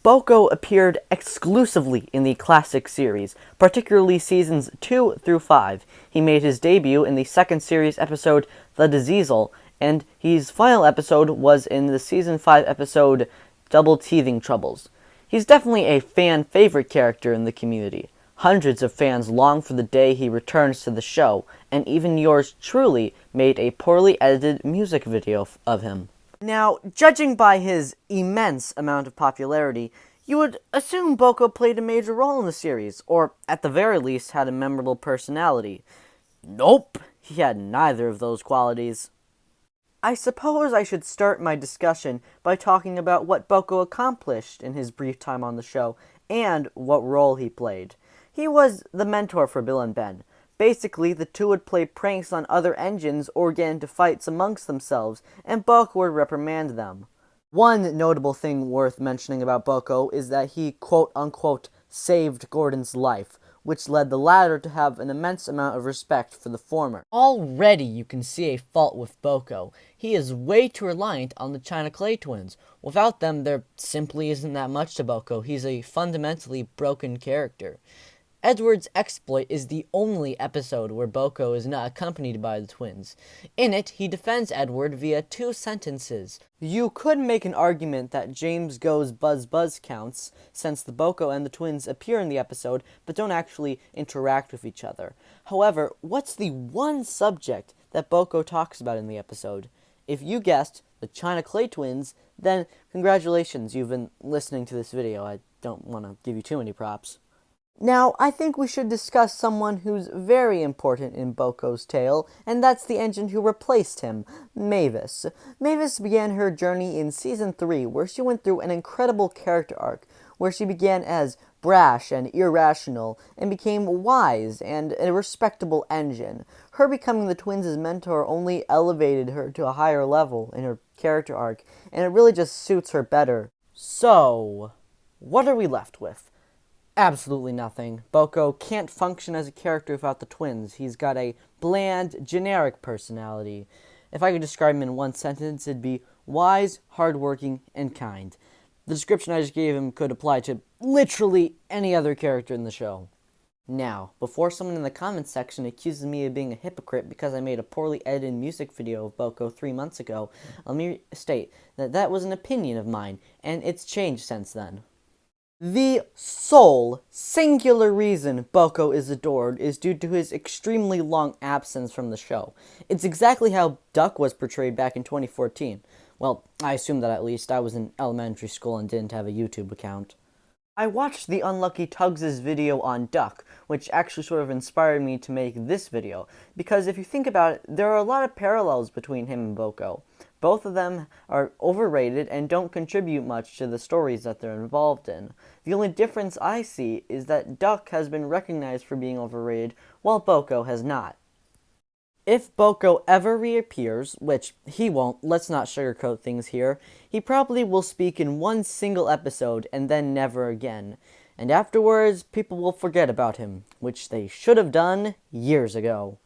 BoCo appeared exclusively in the classic series, particularly seasons 2 through 5. He made his debut in the second series episode, The Diseasel, and his final episode was in the season 5 episode, Double Teething Troubles. He's definitely a fan-favorite character in the community. Hundreds of fans long for the day he returns to the show, and even yours truly made a poorly edited music video of him. Now, judging by his immense amount of popularity, you would assume BoCo played a major role in the series, or at the very least had a memorable personality. Nope, he had neither of those qualities. I suppose I should start my discussion by talking about what BoCo accomplished in his brief time on the show, and what role he played. He was the mentor for Bill and Ben. Basically, the two would play pranks on other engines or get into fights amongst themselves, and BoCo would reprimand them. One notable thing worth mentioning about BoCo is that he quote-unquote saved Gordon's life, which led the latter to have an immense amount of respect for the former. Already you can see a fault with BoCo. He is way too reliant on the China Clay twins. Without them, there simply isn't that much to BoCo. He's a fundamentally broken character. Edward's exploit is the only episode where BoCo is not accompanied by the twins. In it, he defends Edward via 2 sentences. You could make an argument that James Go's Buzz Buzz counts, since the BoCo and the twins appear in the episode, but don't actually interact with each other. However, what's the one subject that BoCo talks about in the episode? If you guessed the China Clay twins, then congratulations, you've been listening to this video. I don't want to give you too many props. Now, I think we should discuss someone who's very important in BoCo's tale, and that's the engine who replaced him, Mavis. Mavis began her journey in Season 3, where she went through an incredible character arc, where she began as brash and irrational, and became wise and a respectable engine. Her becoming the twins' mentor only elevated her to a higher level in her character arc, and it really just suits her better. So, what are we left with? Absolutely nothing. BoCo can't function as a character without the twins. He's got a bland, generic personality. If I could describe him in one sentence, it'd be wise, hardworking, and kind. The description I just gave him could apply to literally any other character in the show. Now, before someone in the comments section accuses me of being a hypocrite because I made a poorly edited music video of BoCo 3 months ago, let me state that that was an opinion of mine, and it's changed since then. The sole, singular reason BoCo is adored is due to his extremely long absence from the show. It's exactly how Duck was portrayed back in 2014. Well, I assume that at least. I was in elementary school and didn't have a YouTube account. I watched the Unlucky Tuggs' video on Duck, which actually sort of inspired me to make this video, because if you think about it, there are a lot of parallels between him and BoCo. Both of them are overrated and don't contribute much to the stories that they're involved in. The only difference I see is that Duck has been recognized for being overrated, while BoCo has not. If BoCo ever reappears, which he won't, let's not sugarcoat things here, he probably will speak in one single episode and then never again. And afterwards, people will forget about him, which they should have done years ago.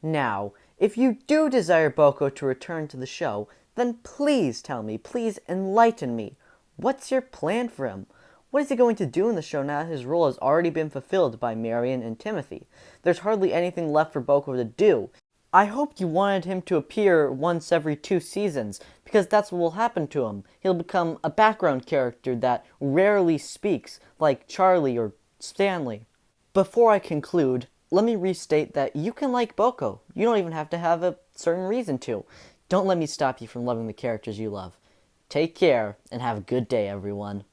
Now, if you do desire BoCo to return to the show, then please tell me, please enlighten me. What's your plan for him? What is he going to do in the show now that his role has already been fulfilled by Marion and Timothy? There's hardly anything left for BoCo to do. I hoped you wanted him to appear once every 2 seasons, because that's what will happen to him. He'll become a background character that rarely speaks, like Charlie or Stanley. Before I conclude, let me restate that you can like BoCo. You don't even have to have a certain reason to. Don't let me stop you from loving the characters you love. Take care, and have a good day, everyone.